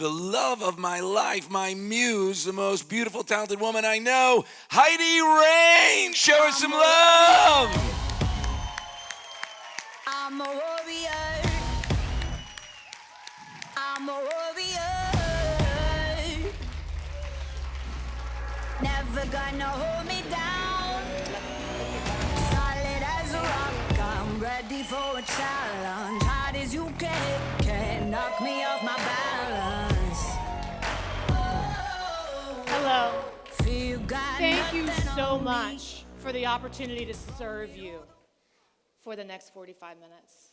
the love of my life, my muse, the most beautiful, talented woman I know, Heidi Rain. Show her some love. I'm a warrior. I'm a warrior. Never gonna hold me down. Solid as a rock. I'm ready for a challenge. Hard as you can't knock me off my balance. Hello. Feel got Thank you nothing so on me. much for the opportunity to serve you for the next 45 minutes.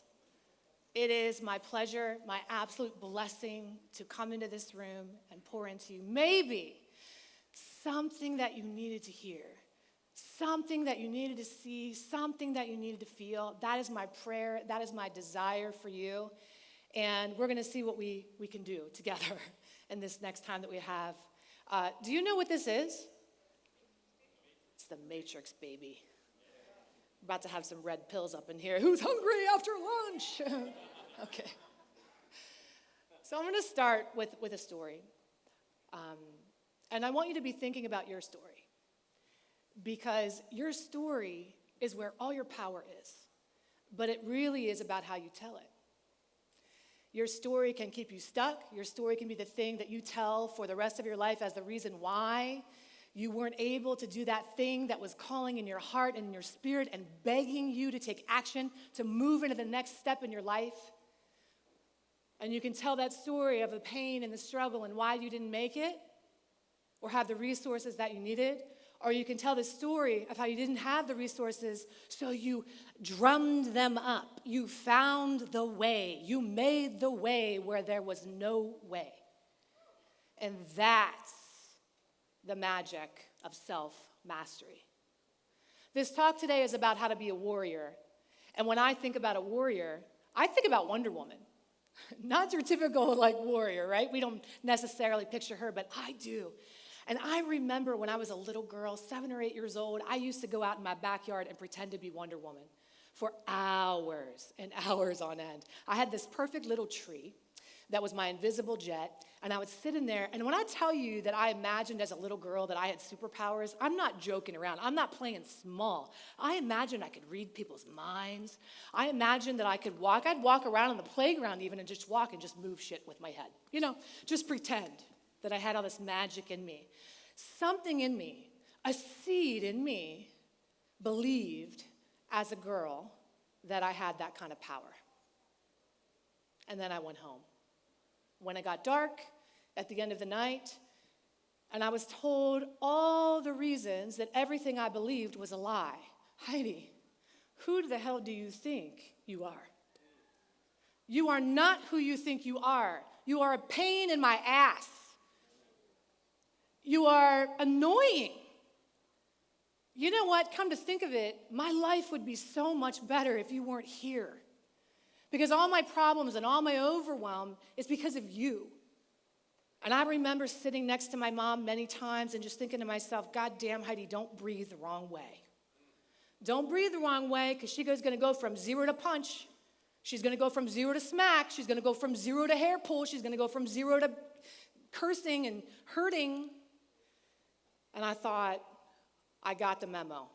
It is my pleasure, my absolute blessing to come into this room and pour into you. Maybe something that you needed to hear, something that you needed to see, something that you needed to feel. That is my prayer. That is my desire for you. And we're going to see what we can do together in this next time that we have. Do you know what this is? It's the Matrix, baby. About to have some red pills up in here. Who's hungry after lunch? Okay. So I'm going to start with a story. And I want you to be thinking about your story. Because your story is where all your power is. But it really is about how you tell it. Your story can keep you stuck. Your story can be the thing that you tell for the rest of your life as the reason why you weren't able to do that thing that was calling in your heart and in your spirit and begging you to take action, to move into the next step in your life. And you can tell that story of the pain and the struggle and why you didn't make it or have the resources that you needed. Or you can tell the story of how you didn't have the resources, so you drummed them up. You found the way. You made the way where there was no way. And that's the magic of self-mastery. This talk today is about how to be a warrior. And when I think about a warrior, I think about Wonder Woman. Not your typical warrior, right? We don't necessarily picture her, but I do. And I remember when I was a little girl, 7 or 8 years old, I used to go out in my backyard and pretend to be Wonder Woman for hours and hours on end. I had this perfect little tree that was my invisible jet, and I would sit in there, and when I tell you that I imagined as a little girl that I had superpowers, I'm not joking around. I'm not playing small. I imagined I could read people's minds. I imagined that I could walk. I'd walk around on the playground even and just walk and just move shit with my head. Just pretend that I had all this magic in me. Something in me, a seed in me, believed as a girl that I had that kind of power. And then I went home. When it got dark at the end of the night, and I was told all the reasons that everything I believed was a lie. Heidi, who the hell do you think you are? You are not who you think you are. You are a pain in my ass. You are annoying. You know what? Come to think of it, my life would be so much better if you weren't here. Because all my problems and all my overwhelm is because of you. And I remember sitting next to my mom many times and just thinking to myself, God damn, Heidi, don't breathe the wrong way. Don't breathe the wrong way, because she's going to go from 0 to punch. She's going to go from 0 to smack. She's going to go from 0 to hair pull. She's going to go from 0 to cursing and hurting. And I thought, I got the memo.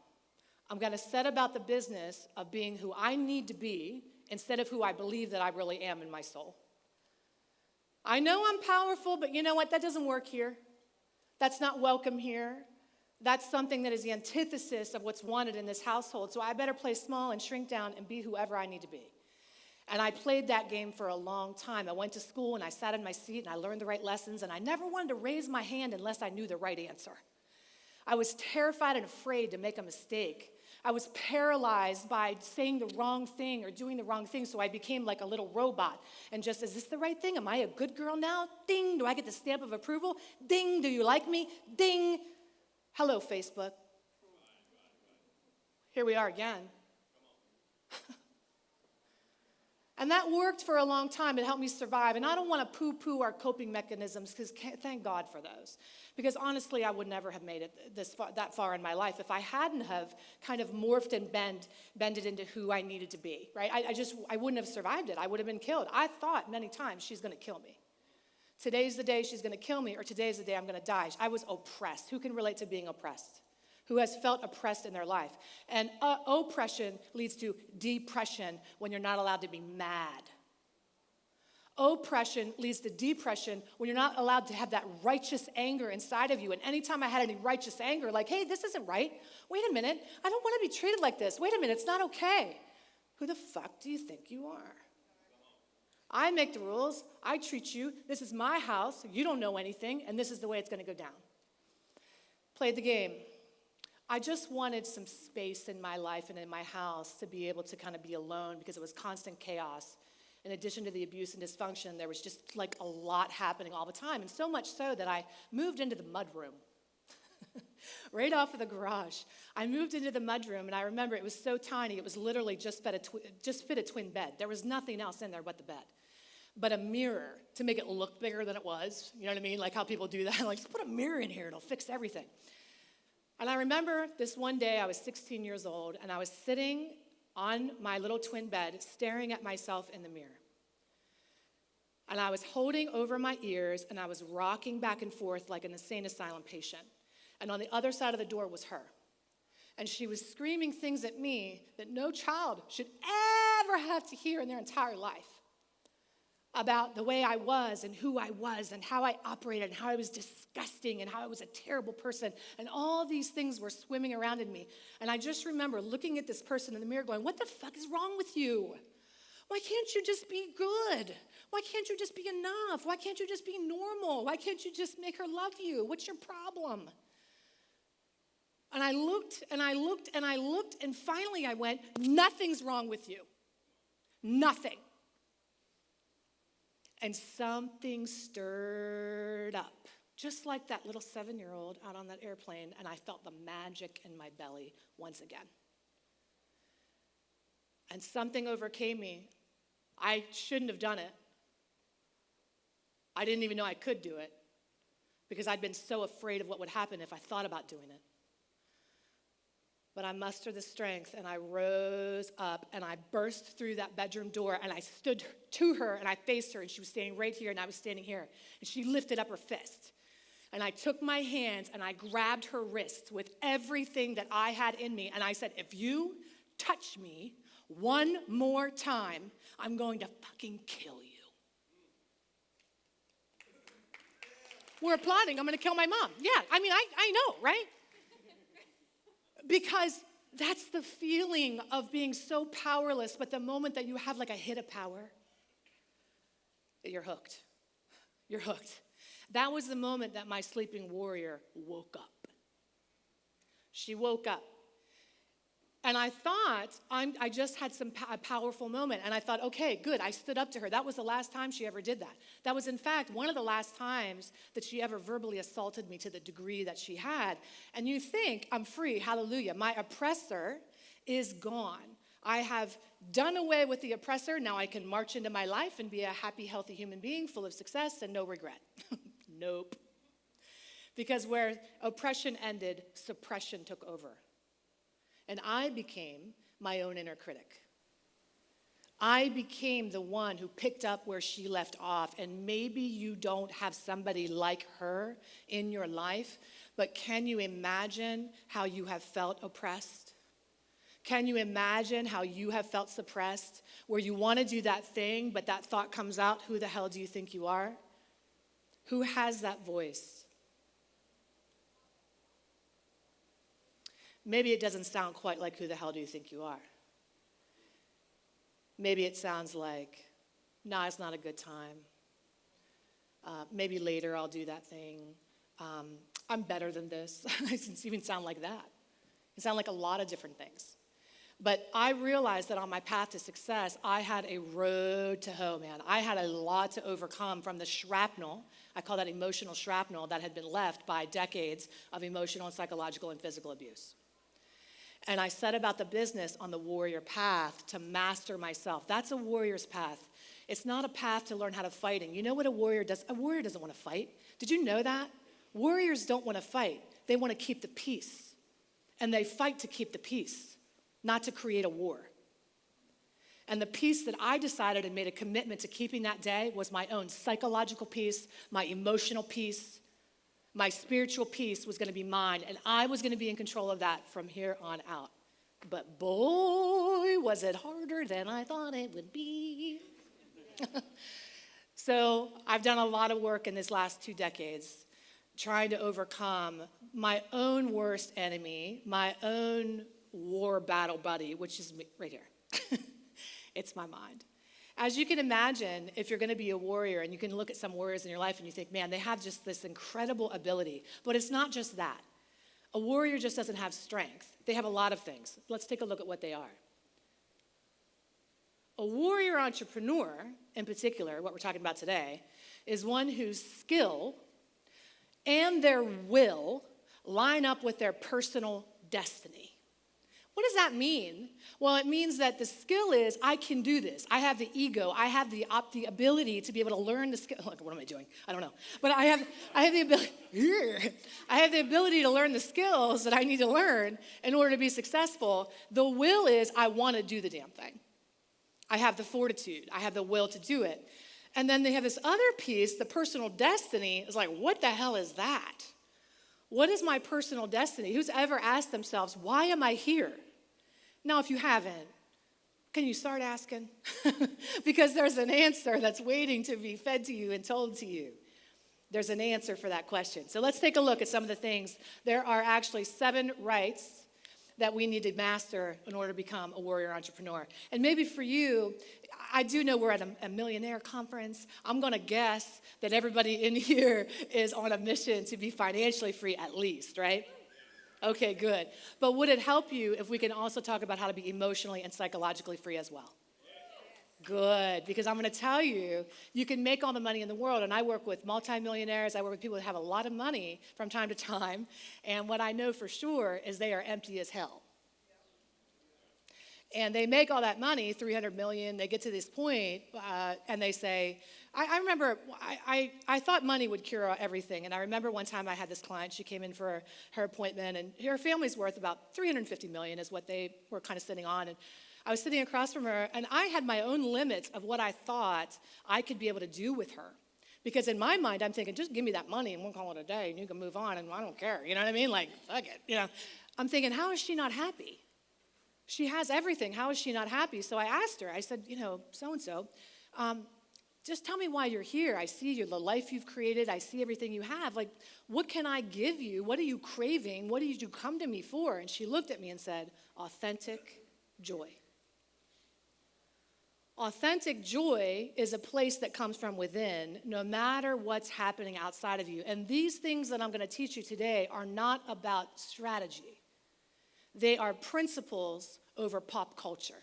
I'm going to set about the business of being who I need to be instead of who I believe that I really am in my soul. I know I'm powerful, but you know what? That doesn't work here. That's not welcome here. That's something that is the antithesis of what's wanted in this household. So I better play small and shrink down and be whoever I need to be. And I played that game for a long time. I went to school and I sat in my seat and I learned the right lessons, and I never wanted to raise my hand unless I knew the right answer. I was terrified and afraid to make a mistake. I was paralyzed by saying the wrong thing or doing the wrong thing, so I became like a little robot. And just, is this the right thing? Am I a good girl now? Ding, do I get the stamp of approval? Ding, do you like me? Ding. Hello, Facebook. Here we are again. And that worked for a long time. It helped me survive. And I don't want to poo-poo our coping mechanisms, because thank God for those. Because honestly, I would never have made it that far in my life if I hadn't have kind of morphed and bended into who I needed to be, right? I wouldn't have survived it. I would have been killed. I thought many times, she's going to kill me. Today's the day she's going to kill me, or today's the day I'm going to die. I was oppressed. Who can relate to being oppressed? Who has felt oppressed in their life? And oppression leads to depression when you're not allowed to be mad. Oppression leads to depression when you're not allowed to have that righteous anger inside of you. And anytime I had any righteous anger, like, hey, this isn't right. Wait a minute. I don't want to be treated like this. Wait a minute. It's not okay. Who the fuck do you think you are? I make the rules. I treat you. This is my house. You don't know anything. And this is the way it's going to go down. Played the game. I just wanted some space in my life and in my house to be able to kind of be alone because it was constant chaos. In addition to the abuse and dysfunction, there was just like a lot happening all the time. And so much so that I moved into the mudroom. Right off of the garage. I moved into the mudroom, and I remember it was so tiny, it was literally just fit a twin bed. There was nothing else in there but the bed. But a mirror to make it look bigger than it was. You know what I mean? Like how people do that. Like, just put a mirror in here, it'll fix everything. And I remember this one day, I was 16 years old, and I was sitting on my little twin bed, staring at myself in the mirror. And I was holding over my ears, and I was rocking back and forth like an insane asylum patient. And on the other side of the door was her. And she was screaming things at me that no child should ever have to hear in their entire life about the way I was and who I was and how I operated and how I was disgusting and how I was a terrible person. And all these things were swimming around in me. And I just remember looking at this person in the mirror going, what the fuck is wrong with you? Why can't you just be good? Why can't you just be enough? Why can't you just be normal? Why can't you just make her love you? What's your problem? And I looked and I looked and I looked, and finally I went, nothing's wrong with you. Nothing. And something stirred up, just like that little 7-year-old out on that airplane, and I felt the magic in my belly once again. And something overcame me. I shouldn't have done it. I didn't even know I could do it because I'd been so afraid of what would happen if I thought about doing it. But I mustered the strength, and I rose up, and I burst through that bedroom door, and I stood to her, and I faced her, and she was standing right here, and I was standing here. And she lifted up her fist. And I took my hands, and I grabbed her wrists with everything that I had in me, and I said, if you touch me one more time, I'm going to fucking kill you. We're applauding. I'm going to kill my mom. Yeah, I mean, I know, right? Because that's the feeling of being so powerless, but the moment that you have like a hit of power, you're hooked. You're hooked. That was the moment that my sleeping warrior woke up. She woke up. And I thought, I just had a powerful moment. And I thought, okay, good, I stood up to her. That was the last time she ever did that. That was, in fact, one of the last times that she ever verbally assaulted me to the degree that she had. And you think, I'm free, hallelujah. My oppressor is gone. I have done away with the oppressor. Now I can march into my life and be a happy, healthy human being full of success and no regret. Nope. Because where oppression ended, suppression took over. And I became my own inner critic. I became the one who picked up where she left off. And maybe you don't have somebody like her in your life, but can you imagine how you have felt oppressed? Can you imagine how you have felt suppressed, where you want to do that thing, but that thought comes out, who the hell do you think you are? Who has that voice? Maybe it doesn't sound quite like, who the hell do you think you are? Maybe it sounds like, nah, it's not a good time. Maybe later I'll do that thing. I'm better than this. It doesn't even sound like that. It sounds like a lot of different things. But I realized that on my path to success, I had a road to hoe, man. I had a lot to overcome from the shrapnel. I call that emotional shrapnel that had been left by decades of emotional and psychological and physical abuse. And I set about the business on the warrior path to master myself. That's a warrior's path. It's not a path to learn how to fighting. You know what a warrior does? A warrior doesn't want to fight. Did you know that? Warriors don't want to fight. They want to keep the peace. And they fight to keep the peace, not to create a war. And the peace that I decided and made a commitment to keeping that day was my own psychological peace, my emotional peace, my spiritual peace was going to be mine. And I was going to be in control of that from here on out. But boy, was it harder than I thought it would be. So I've done a lot of work in these last 2 decades trying to overcome my own worst enemy, my own war battle buddy, which is me right here. It's my mind. As you can imagine, if you're going to be a warrior, and you can look at some warriors in your life and you think, man, they have just this incredible ability. But it's not just that. A warrior just doesn't have strength. They have a lot of things. Let's take a look at what they are. A warrior entrepreneur, in particular, what we're talking about today, is one whose skill and their will line up with their personal destiny. What does that mean? Well, it means that the skill is, I can do this. I have the ego. I have the ability to be able to learn the skill. Look, what am I doing? I don't know. But I have the ability. I have the ability to learn the skills that I need to learn in order to be successful. The will is, I want to do the damn thing. I have the fortitude. I have the will to do it. And then they have this other piece, the personal destiny, is like, what the hell is that? What is my personal destiny? Who's ever asked themselves, why am I here? Now, if you haven't, can you start asking? Because there's an answer that's waiting to be fed to you and told to you. There's an answer for that question. So let's take a look at some of the things. There are actually 7 rights that we need to master in order to become a warrior entrepreneur. And maybe for you, I do know we're at a millionaire conference. I'm going to guess that everybody in here is on a mission to be financially free at least, right? Okay, good. But would it help you if we can also talk about how to be emotionally and psychologically free as well? Good, because I'm going to tell you, you can make all the money in the world, and I work with multimillionaires. I work with people that have a lot of money from time to time, and what I know for sure is they are empty as hell. And they make all that money, 300 million, they get to this point, and they say, I remember, I thought money would cure everything, and I remember one time I had this client, she came in for her appointment, and her family's worth about 350 million is what they were kind of sitting on, and I was sitting across from her, and I had my own limits of what I thought I could be able to do with her. Because in my mind, I'm thinking, just give me that money, and we'll call it a day, and you can move on, and I don't care, you know what I mean? Like, fuck it, you know. I'm thinking, how is she not happy? She has everything. How is she not happy? So I asked her, I said, you know, so-and-so, just tell me why you're here. I see the life you've created. I see everything you have. Like, what can I give you? What are you craving? What did you come to me for? And she looked at me and said, authentic joy. Authentic joy is a place that comes from within, no matter what's happening outside of you. And these things that I'm going to teach you today are not about strategy. They are principles over pop culture.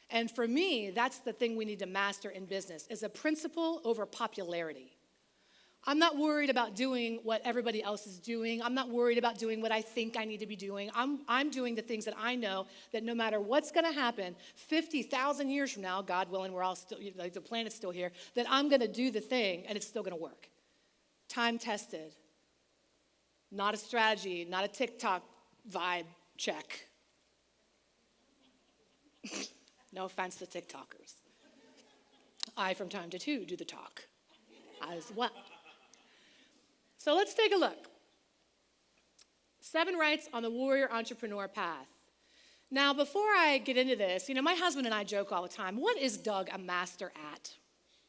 And for me, that's the thing we need to master in business, is a principle over popularity. I'm not worried about doing what everybody else is doing. I'm not worried about doing what I think I need to be doing. I'm doing the things that I know that no matter what's going to happen, 50,000 years from now, God willing, we're all still, like the planet's still here, that I'm going to do the thing and it's still going to work. Time tested. Not a strategy, not a TikTok vibe check. No offense to TikTokers. I, from time to time, do the talk as well. So let's take a look. 7 rights on the warrior entrepreneur path. Now, before I get into this, you know, my husband and I joke all the time, what is Doug a master at?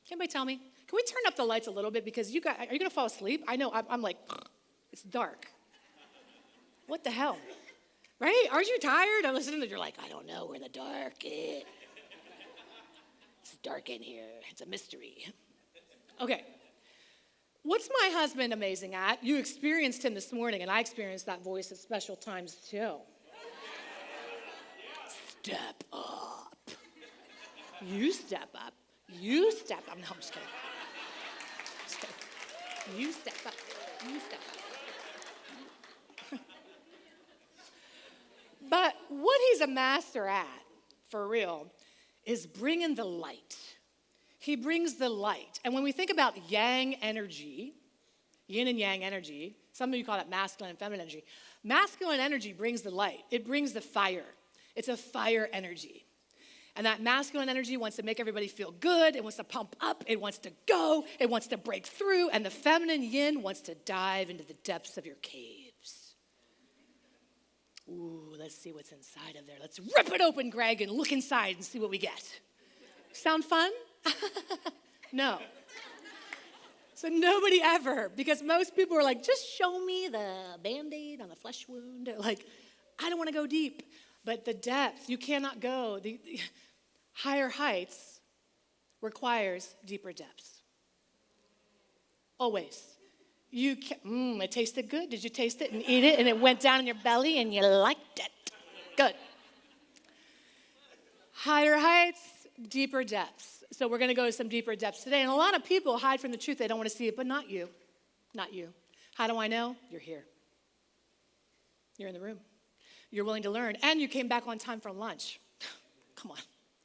Can anybody tell me? Can we turn up the lights a little bit? Because are you going to fall asleep? I know, I'm like, it's dark. What the hell? Right? Aren't you tired? I'm listening to you're like, I don't know, we're in the dark. It's dark in here. It's a mystery. Okay. What's my husband amazing at? You experienced him this morning, and I experienced that voice at special times too. Step up. You step up. You step up. No, I'm just kidding. You step up. You step up. But what he's a master at, for real, is bringing the light. He brings the light. And when we think about yang energy, yin and yang energy, some of you call it masculine and feminine energy. Masculine energy brings the light. It brings the fire. It's a fire energy. And that masculine energy wants to make everybody feel good. It wants to pump up. It wants to go. It wants to break through. And the feminine yin wants to dive into the depths of your caves. Ooh, let's see what's inside of there. Let's rip it open, Greg, and look inside and see what we get. Sound fun? No. So nobody ever, because most people are like, just show me the Band-Aid on the flesh wound. Like, I don't want to go deep. But the depth, you cannot go. The higher heights requires deeper depths. Always. You can, it tasted good. Did you taste it and eat it and it went down in your belly and you liked it? Good. Higher heights, deeper depths. So we're going to go to some deeper depths today. And a lot of people hide from the truth. They don't want to see it, but not you. Not you. How do I know? You're here. You're in the room. You're willing to learn. And you came back on time for lunch. Come on.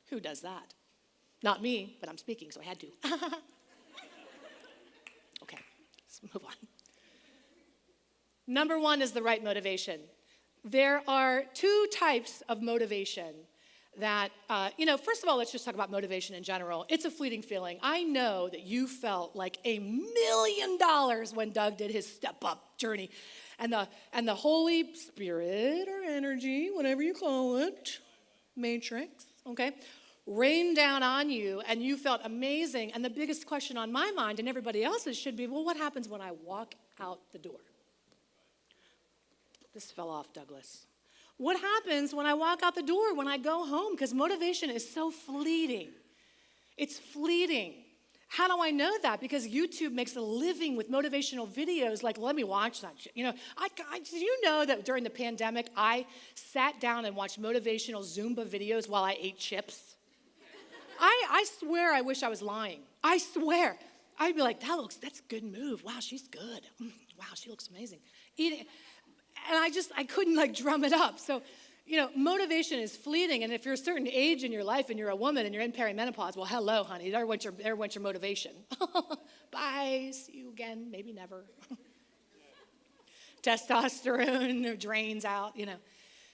Who does that? Not me, but I'm speaking, so I had to. Okay, let's move on. Number one is the right motivation. There are two types of motivation that, first of all, let's just talk about motivation in general. It's a fleeting feeling. I know that you felt like $1 million when Doug did his step-up journey. And the Holy Spirit or energy, whatever you call it, matrix, okay, rained down on you and you felt amazing. And the biggest question on my mind and everybody else's should be, well, what happens when I walk out the door? This fell off, Douglas. What happens when I walk out the door, when I go home? Because motivation is so fleeting. It's fleeting. How do I know that? Because YouTube makes a living with motivational videos. Like, let me watch that shit. Did you know that during the pandemic, I sat down and watched motivational Zumba videos while I ate chips? I swear I wish I was lying. I swear. I'd be like, that's a good move. Wow, she's good. Wow, she looks amazing. Eating. And I couldn't drum it up. So, motivation is fleeting. And if you're a certain age in your life and you're a woman and you're in perimenopause, well, hello, honey. There went your motivation. Bye. See you again. Maybe never. Testosterone drains out,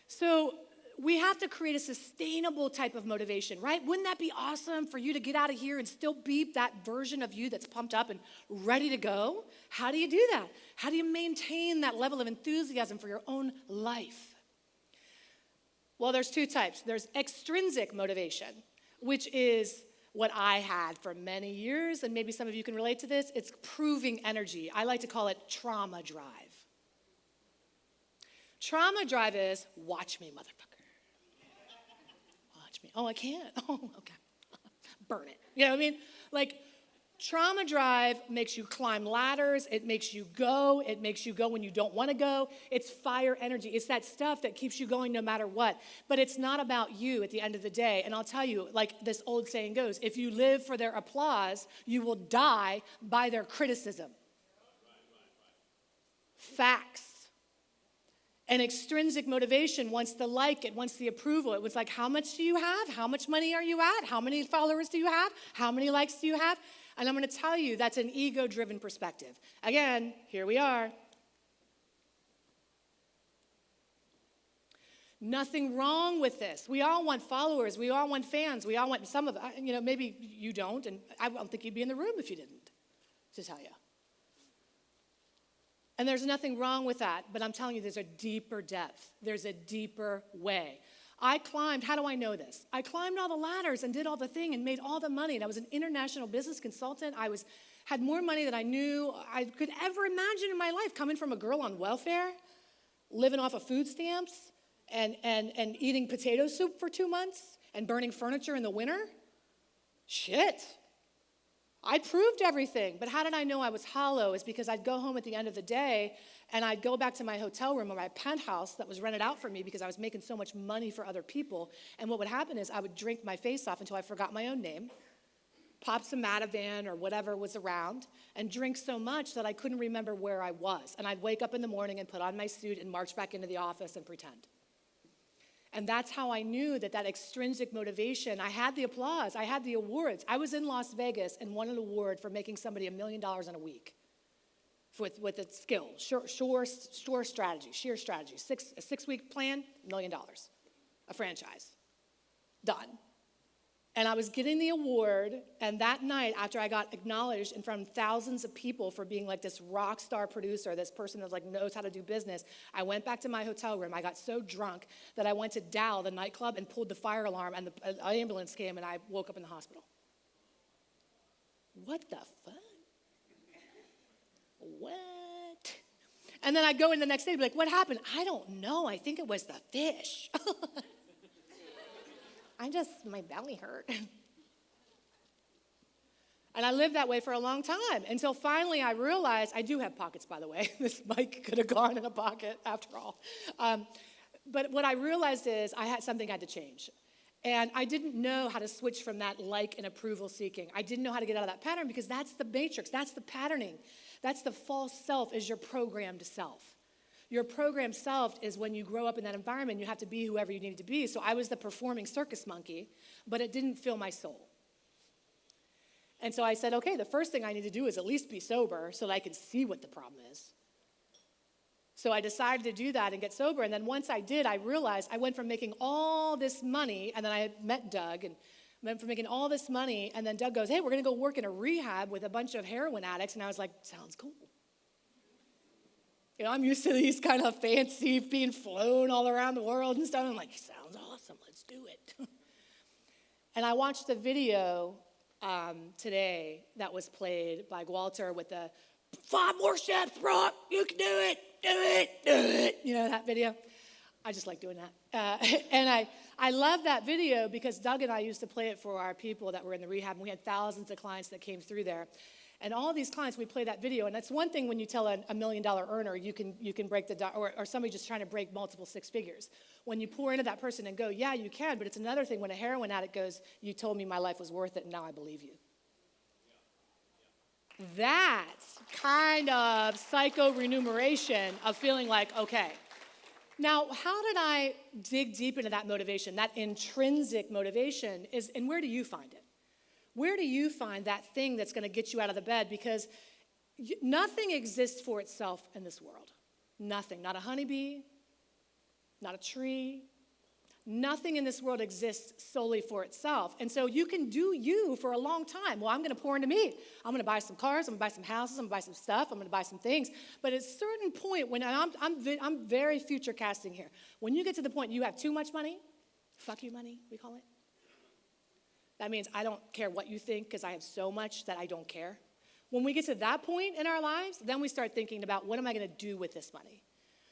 So we have to create a sustainable type of motivation, right? Wouldn't that be awesome for you to get out of here and still be that version of you that's pumped up and ready to go? How do you do that? How do you maintain that level of enthusiasm for your own life? Well, there's two types. There's extrinsic motivation, which is what I had for many years, and maybe some of you can relate to this. It's proving energy. I like to call it trauma drive. Trauma drive is, watch me, motherfucker. Watch me. Oh, I can't. Oh, okay. Burn it. You know what I mean? Trauma drive makes you climb ladders. It makes you go. It makes you go when you don't want to go. It's fire energy. It's that stuff that keeps you going no matter what. But it's not about you at the end of the day. And I'll tell you, like this old saying goes, if you live for their applause, you will die by their criticism. Facts. And extrinsic motivation wants the like, it wants the approval. It was like, how much do you have? How much money are you at? How many followers do you have? How many likes do you have? And I'm going to tell you, that's an ego-driven perspective. Again, here we are. Nothing wrong with this. We all want followers. We all want fans. We all want some of it. Maybe you don't, and I don't think you'd be in the room if you didn't, to tell you. And there's nothing wrong with that, but I'm telling you, there's a deeper depth. There's a deeper way. I climbed, how do I know this? I climbed all the ladders and did all the thing and made all the money, and I was an international business consultant. I had more money than I knew I could ever imagine in my life, coming from a girl on welfare, living off of food stamps, and eating potato soup for 2 months, and burning furniture in the winter. Shit. I proved everything, but how did I know I was hollow? Is because I'd go home at the end of the day and I'd go back to my hotel room or my penthouse that was rented out for me because I was making so much money for other people. And what would happen is I would drink my face off until I forgot my own name, pop some Mativan or whatever was around, and drink so much that I couldn't remember where I was. And I'd wake up in the morning and put on my suit and march back into the office and pretend. And that's how I knew that extrinsic motivation, I had the applause, I had the awards. I was in Las Vegas and won an award for making somebody $1 million in a week with a skill, sheer strategy. A 6-week plan, $1 million, a franchise, done. And I was getting the award, and that night, after I got acknowledged in front of thousands of people for being like this rock star producer, this person that like knows how to do business, I went back to my hotel room. I got so drunk that I went to Dow, the nightclub, and pulled the fire alarm, and the ambulance came, and I woke up in the hospital. What the fuck? What? And then I go in the next day and be like, what happened? I don't know. I think it was the fish. My belly hurt. And I lived that way for a long time until finally I realized, I do have pockets, by the way. This mic could have gone in a pocket after all. But what I realized is I had something had to change. And I didn't know how to switch from that like and approval seeking. I didn't know how to get out of that pattern because that's the matrix, that's the patterning. That's the false self, is your programmed self. Your programmed self is when you grow up in that environment, you have to be whoever you need to be. So I was the performing circus monkey, but it didn't fill my soul. And so I said, okay, the first thing I need to do is at least be sober so that I can see what the problem is. So I decided to do that and get sober. And then once I did, I realized I went from making all this money, and then I met Doug, and went from making all this money, and then Doug goes, hey, we're going to go work in a rehab with a bunch of heroin addicts. And I was like, sounds cool. You know, I'm used to these kind of fancy being flown all around the world and stuff. I'm like, sounds awesome. Let's do it. And I watched the video today that was played by Walter with the 5 more steps, Brock. You can do it. Do it. Do it. You know that video? I just like doing that. And I love that video because Doug and I used to play it for our people that were in the rehab. And we had thousands of clients that came through there. And all these clients, we play that video. And that's one thing when you tell a $1 million earner, you can break or somebody just trying to break multiple 6 figures. When you pour into that person and go, yeah, you can. But it's another thing when a heroin addict goes, you told me my life was worth it, and now I believe you. That's kind of psycho-remuneration of feeling like, okay. Now, how did I dig deep into that motivation, that intrinsic motivation, and where do you find it? Where do you find that thing that's going to get you out of the bed? Because nothing exists for itself in this world. Nothing. Not a honeybee, not a tree. Nothing in this world exists solely for itself. And so you can do you for a long time. Well, I'm going to pour into me. I'm going to buy some cars. I'm going to buy some houses. I'm going to buy some stuff. I'm going to buy some things. But at a certain point, when I'm very future casting here. When you get to the point you have too much money, fuck you money, we call it. That means I don't care what you think because I have so much that I don't care. When we get to that point in our lives, then we start thinking about what am I going to do with this money?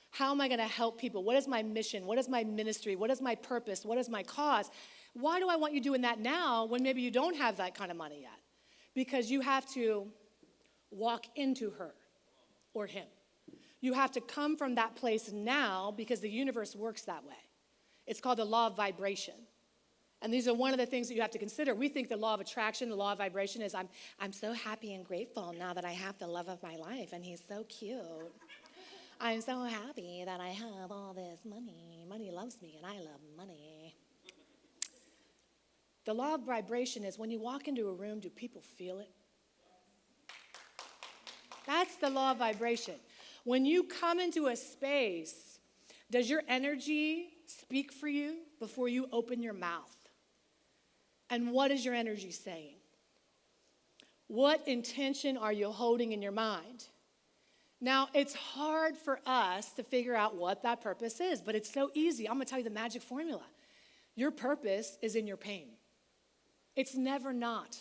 How am I going to help people? What is my mission? What is my ministry? What is my purpose? What is my cause? Why do I want you doing that now when maybe you don't have that kind of money yet? Because you have to walk into her or him. You have to come from that place now because the universe works that way. It's called the law of vibration. And these are one of the things that you have to consider. We think the law of attraction, the law of vibration is I'm so happy and grateful now that I have the love of my life and he's so cute. I'm so happy that I have all this money. Money loves me and I love money. The law of vibration is when you walk into a room, do people feel it? That's the law of vibration. When you come into a space, does your energy speak for you before you open your mouth? And what is your energy saying? What intention are you holding in your mind? Now, it's hard for us to figure out what that purpose is, but it's so easy. I'm going to tell you the magic formula. Your purpose is in your pain. It's never not.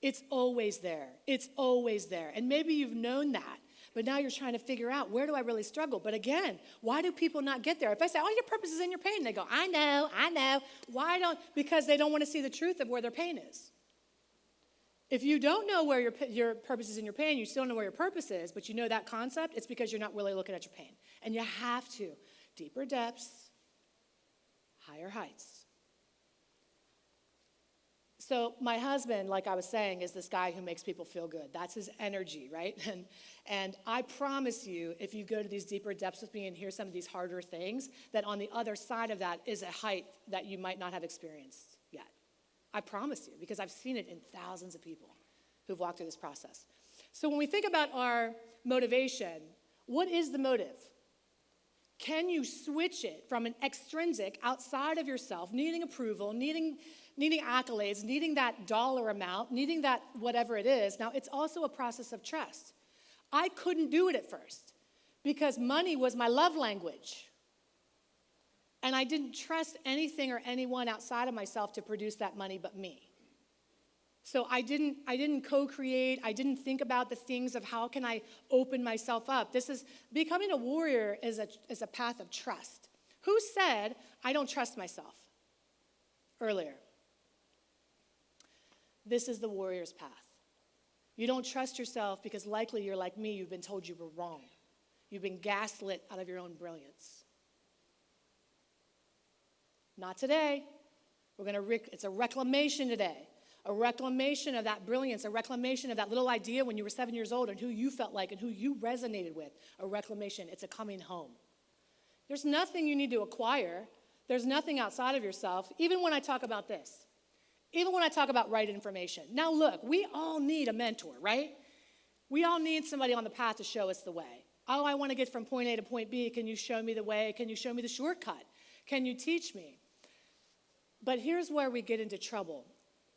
It's always there. It's always there. And maybe you've known that, but now you're trying to figure out, where do I really struggle? But again, why do people not get there? If I say, oh, your purpose is in your pain, they go, I know. Why don't? Because they don't want to see the truth of where their pain is. If you don't know where your purpose is in your pain, you still know where your purpose is, but you know that concept, it's because you're not really looking at your pain. And you have to. Deeper depths, higher heights. So my husband, like I was saying, is this guy who makes people feel good. That's his energy, right? And I promise you, if you go to these deeper depths with me and hear some of these harder things, that on the other side of that is a height that you might not have experienced yet. I promise you, because I've seen it in thousands of people who've walked through this process. So when we think about our motivation, what is the motive? Can you switch it from an extrinsic, outside of yourself, needing approval, needing needing accolades, needing that dollar amount, needing that whatever it is. Now, it's also a process of trust. I couldn't do it at first because money was my love language. And I didn't trust anything or anyone outside of myself to produce that money but me. So I didn't co-create. I didn't think about the things of how can I open myself up. This is becoming a warrior is a path of trust. Who said I don't trust myself earlier? This is the warrior's path. You don't trust yourself because likely you're like me. You've been told you were wrong. You've been gaslit out of your own brilliance. Not today. It's a reclamation today. A reclamation of that brilliance, a reclamation of that little idea when you were 7 years old and who you felt like and who you resonated with. A reclamation. It's a coming home. There's nothing you need to acquire. There's nothing outside of yourself, even when I talk about this. Even when I talk about right information. Now look, we all need a mentor, right? We all need somebody on the path to show us the way. Oh, I want to get from point A to point B. Can you show me the way? Can you show me the shortcut? Can you teach me? But here's where we get into trouble.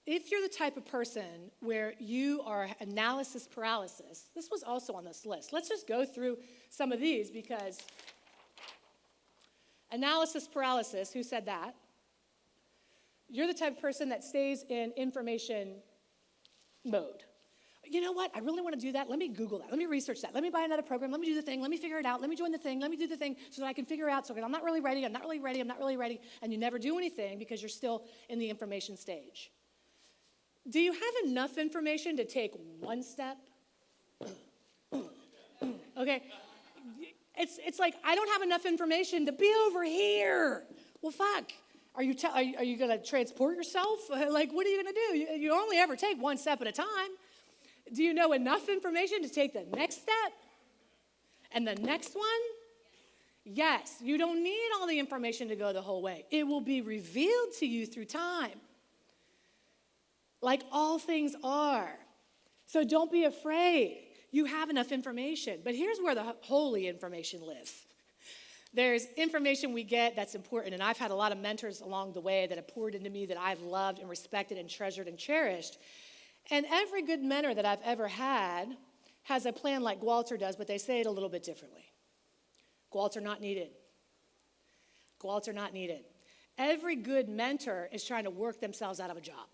If you're the type of person where you are analysis paralysis, this was also on this list. Let's just go through some of these because analysis paralysis, who said that? You're the type of person that stays in information mode. You know what? I really want to do that. Let me Google that. Let me research that. Let me buy another program. Let me do the thing. Let me figure it out. Let me join the thing. Let me do the thing so that I can figure out. So I'm not really ready. I'm not really ready. I'm not really ready. And you never do anything because you're still in the information stage. Do you have enough information to take one step? Okay. It's like, I don't have enough information to be over here. Well, fuck. Are you going to transport yourself? Like, what are you going to do? You only ever take one step at a time. Do you know enough information to take the next step? And the next one? Yes. You don't need all the information to go the whole way. It will be revealed to you through time. Like all things are. So don't be afraid. You have enough information. But here's where the holy information lives. There's information we get that's important, and I've had a lot of mentors along the way that have poured into me that I've loved and respected and treasured and cherished. And every good mentor that I've ever had has a plan like Walter does, but they say it a little bit differently. Walter not needed. Walter not needed. Every good mentor is trying to work themselves out of a job.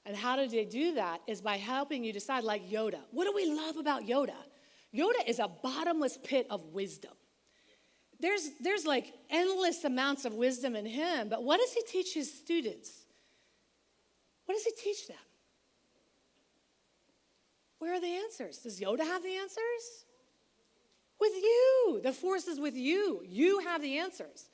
And how do they do that is by helping you decide, like Yoda. What do we love about Yoda? Yoda is a bottomless pit of wisdom. There's like endless amounts of wisdom in him, but what does he teach his students? What does he teach them? Where are the answers? Does Yoda have the answers? With you. The force is with you. You have the answers.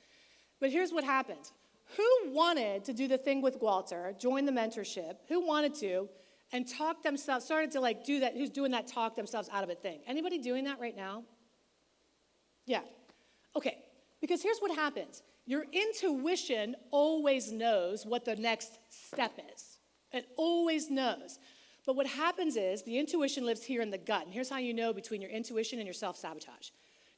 But here's what happens. Who wanted to do the thing with Walter, join the mentorship? Who wanted to, and talk themselves, started to like do that, who's doing that talk themselves out of it thing? Anybody doing that right now? Yeah. Okay, because here's what happens. Your intuition always knows what the next step is. It always knows. But what happens is the intuition lives here in the gut. And here's how you know between your intuition and your self-sabotage.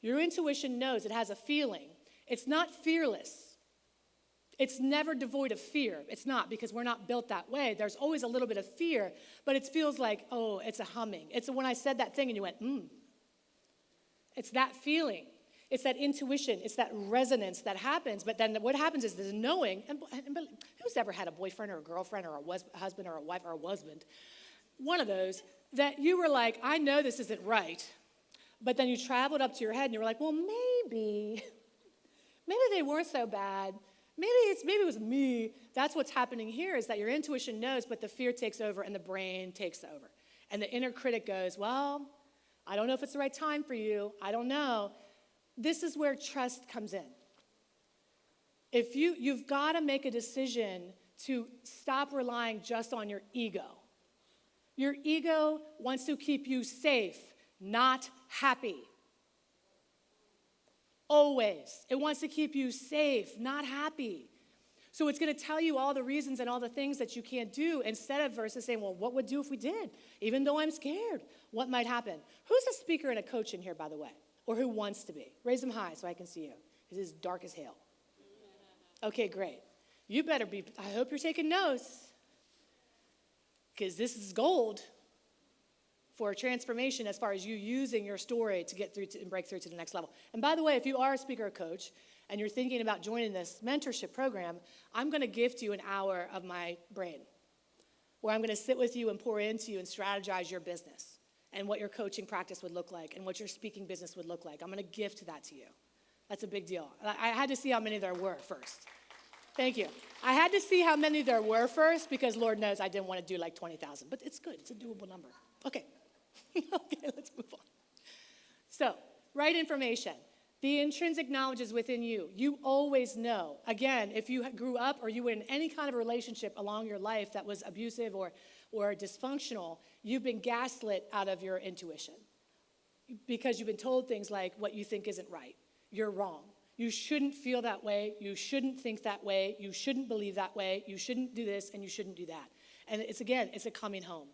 Your intuition knows it has a feeling. It's not fearless. It's never devoid of fear. It's not, because we're not built that way. There's always a little bit of fear, but it feels like, oh, it's a humming. It's when I said that thing and you went, It's that feeling. It's that intuition. It's that resonance that happens. But then what happens is there's knowing. And who's ever had a boyfriend or a girlfriend or a husband or a wife or a husband? One of those that you were like, I know this isn't right. But then you traveled up to your head and you were like, well, maybe they weren't so bad. Maybe it was me. That's what's happening here, is that your intuition knows, but the fear takes over and the brain takes over. And the inner critic goes, well, I don't know if it's the right time for you. I don't know. This is where trust comes in. If you've got to make a decision to stop relying just on your ego. Your ego wants to keep you safe, not happy. Always. It wants to keep you safe, not happy. So it's going to tell you all the reasons and all the things that you can't do, instead of versus saying, well, what would do if we did? Even though I'm scared, what might happen? Who's a speaker and a coach in here, by the way? Or who wants to be? Raise them high so I can see you. It is dark as hell. Okay, great. I hope you're taking notes, because this is gold for transformation as far as you using your story to get through and break through to the next level. And by the way, if you are a speaker or coach and you're thinking about joining this mentorship program, I'm going to gift you an hour of my brain where I'm going to sit with you and pour into you and strategize your business and what your coaching practice would look like and what your speaking business would look like. I'm going to gift that to you. That's a big deal. I had to see how many there were first. Thank you. I had to see how many there were first because Lord knows I didn't want to do like 20,000, but it's good. It's a doable number. Okay. Okay, let's move on. So, right information. The intrinsic knowledge is within you. You always know. Again, if you grew up or you were in any kind of relationship along your life that was abusive or dysfunctional, you've been gaslit out of your intuition because you've been told things like what you think isn't right. You're wrong. You shouldn't feel that way. You shouldn't think that way. You shouldn't believe that way. You shouldn't do this and you shouldn't do that. And it's a coming home.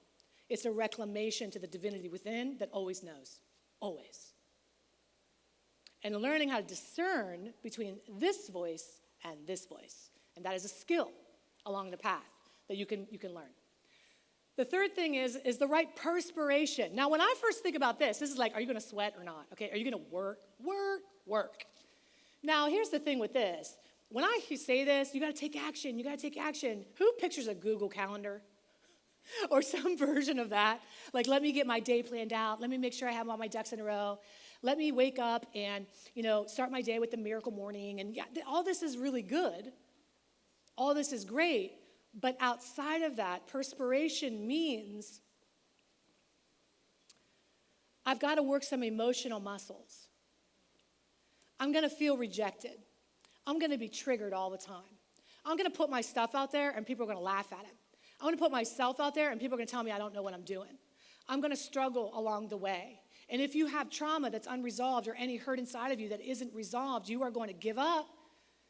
It's a reclamation to the divinity within that always knows. Always. And learning how to discern between this voice and this voice. And that is a skill along the path that you can learn. The third thing is the right perspiration. Now, when I first think about this is like, are you going to sweat or not? Okay, are you going to work? Work. Now, here's the thing with this. When I say this, you got to take action. You got to take action. Who pictures a Google Calendar? Or some version of that. Like, let me get my day planned out. Let me make sure I have all my ducks in a row. Let me wake up and, start my day with the miracle morning. And yeah, all this is really good. All this is great. But outside of that, perspiration means I've got to work some emotional muscles. I'm going to feel rejected. I'm going to be triggered all the time. I'm going to put my stuff out there and people are going to laugh at it. I'm going to put myself out there and people are going to tell me I don't know what I'm doing. I'm going to struggle along the way. And if you have trauma that's unresolved or any hurt inside of you that isn't resolved, you are going to give up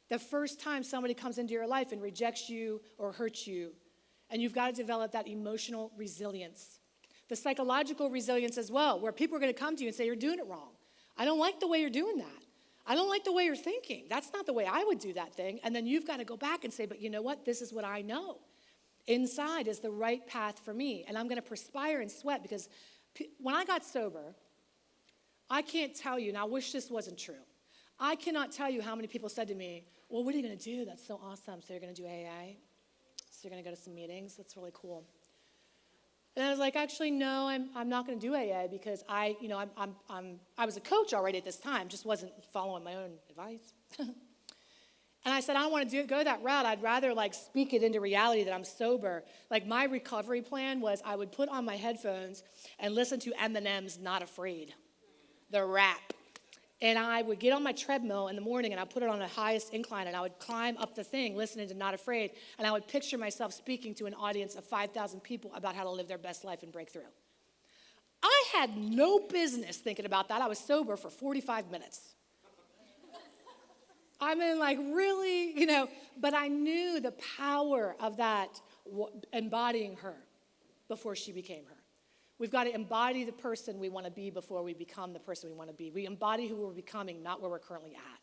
the first time somebody comes into your life and rejects you or hurts you. And you've got to develop that emotional resilience. The psychological resilience as well, where people are going to come to you and say, you're doing it wrong. I don't like the way you're doing that. I don't like the way you're thinking. That's not the way I would do that thing. And then you've got to go back and say, but you know what? This is what I know. Inside is the right path for me. And I'm going to perspire and sweat because when I got sober, I can't tell you, and I wish this wasn't true. I cannot tell you how many people said to me, well, what are you going to do? That's so awesome. So you're going to do AA? So you're going to go to some meetings? That's really cool. And I was like, actually, no, I'm not going to do AA because I was a coach already at this time, just wasn't following my own advice. And I said, I don't want to go that route. I'd rather speak it into reality that I'm sober. My recovery plan was I would put on my headphones and listen to Eminem's Not Afraid, the rap. And I would get on my treadmill in the morning and I'd put it on the highest incline and I would climb up the thing listening to Not Afraid. And I would picture myself speaking to an audience of 5,000 people about how to live their best life and break through. I had no business thinking about that. I was sober for 45 minutes. I mean, really, but I knew the power of that embodying her before she became her. We've got to embody the person we want to be before we become the person we want to be. We embody who we're becoming, not where we're currently at.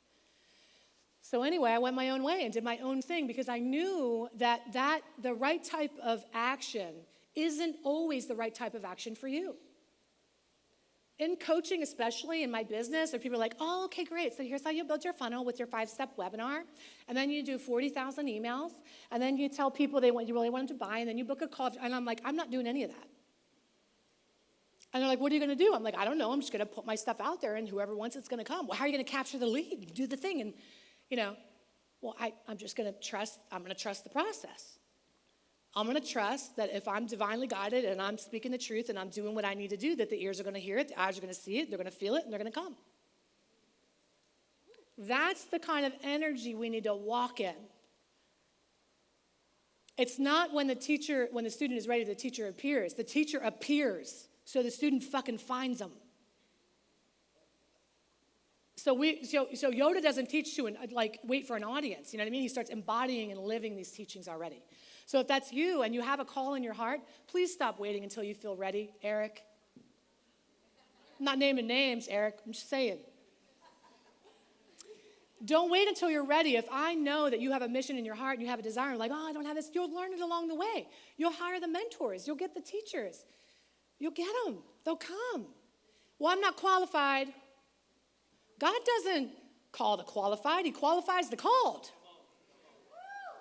So anyway, I went my own way and did my own thing because I knew that the right type of action isn't always the right type of action for you. In coaching, especially in my business, where people are like, oh, okay, great. So here's how you build your funnel with your 5-step webinar. And then you do 40,000 emails. And then you tell people you really want them to buy. And then you book a call. And I'm like, I'm not doing any of that. And they're like, what are you going to do? I'm like, I don't know. I'm just going to put my stuff out there. And whoever wants it's going to come. Well, how are you going to capture the lead? You do the thing. And, I'm just going to trust. I'm going to trust the process. I'm going to trust that if I'm divinely guided and I'm speaking the truth and I'm doing what I need to do, that the ears are going to hear it, the eyes are going to see it, they're going to feel it, and they're going to come. That's the kind of energy we need to walk in. It's not when the student is ready, the teacher appears. The teacher appears so the student fucking finds them. So Yoda doesn't teach to wait for an audience. You know what I mean? He starts embodying and living these teachings already. So if that's you and you have a call in your heart, please stop waiting until you feel ready, Eric. I'm not naming names, Eric. I'm just saying. Don't wait until you're ready. If I know that you have a mission in your heart and you have a desire, like, oh, I don't have this, you'll learn it along the way. You'll hire the mentors. You'll get the teachers. You'll get them. They'll come. Well, I'm not qualified. God doesn't call the qualified. He qualifies the called.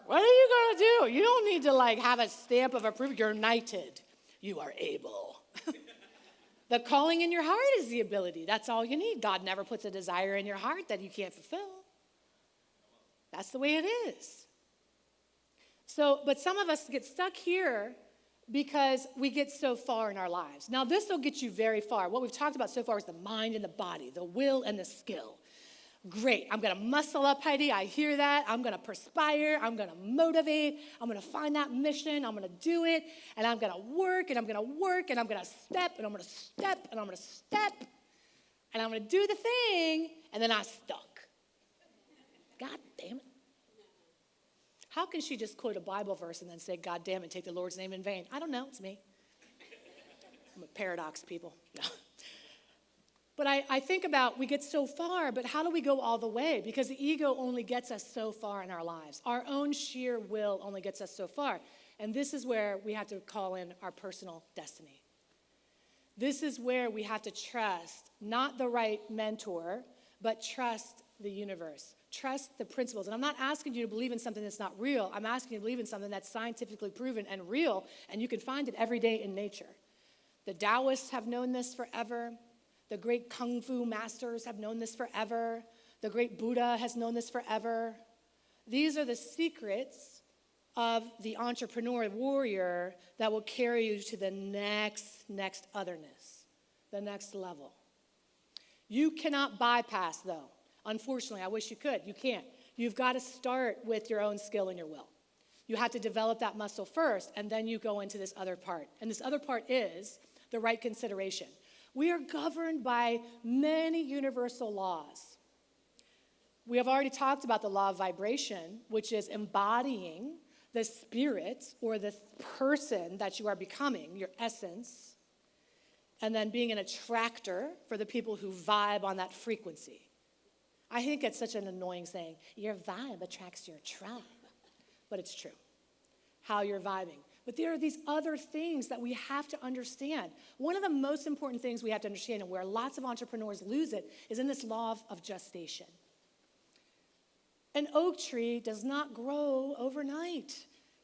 What are you going to do? You don't need to have a stamp of approval. You're knighted. You are able. The calling in your heart is the ability. That's all you need. God never puts a desire in your heart that you can't fulfill. That's the way it is. But some of us get stuck here because we get so far in our lives. Now, this will get you very far. What we've talked about so far is the mind and the body, the will and the skill. Great. I'm going to muscle up, Heidi. I hear that. I'm going to perspire. I'm going to motivate. I'm going to find that mission. I'm going to do it. And I'm going to work, and I'm going to work, and I'm going to step, and I'm going to step, and I'm going to step. And I'm going to do the thing, and then I'm stuck. God damn it. How can she just quote a Bible verse and then say, God damn it, take the Lord's name in vain? I don't know. It's me. I'm a paradox, people. No. But I think about we get so far, but how do we go all the way? Because the ego only gets us so far in our lives. Our own sheer will only gets us so far. And this is where we have to call in our personal destiny. This is where we have to trust not the right mentor, but trust the universe. Trust the principles. And I'm not asking you to believe in something that's not real. I'm asking you to believe in something that's scientifically proven and real, and you can find it every day in nature. The Taoists have known this forever. The great Kung Fu masters have known this forever. The great Buddha has known this forever. These are the secrets of the entrepreneur warrior that will carry you to the next otherness, the next level. You cannot bypass, though. Unfortunately, I wish you could. You can't. You've got to start with your own skill and your will. You have to develop that muscle first, and then you go into this other part. And this other part is the right consideration. We are governed by many universal laws. We have already talked about the law of vibration, which is embodying the spirit or the person that you are becoming, your essence, and then being an attractor for the people who vibe on that frequency. I think it's such an annoying saying, your vibe attracts your tribe, but it's true, how you're vibing. But there are these other things that we have to understand. One of the most important things we have to understand, and where lots of entrepreneurs lose it, is in this law of gestation. An oak tree does not grow overnight.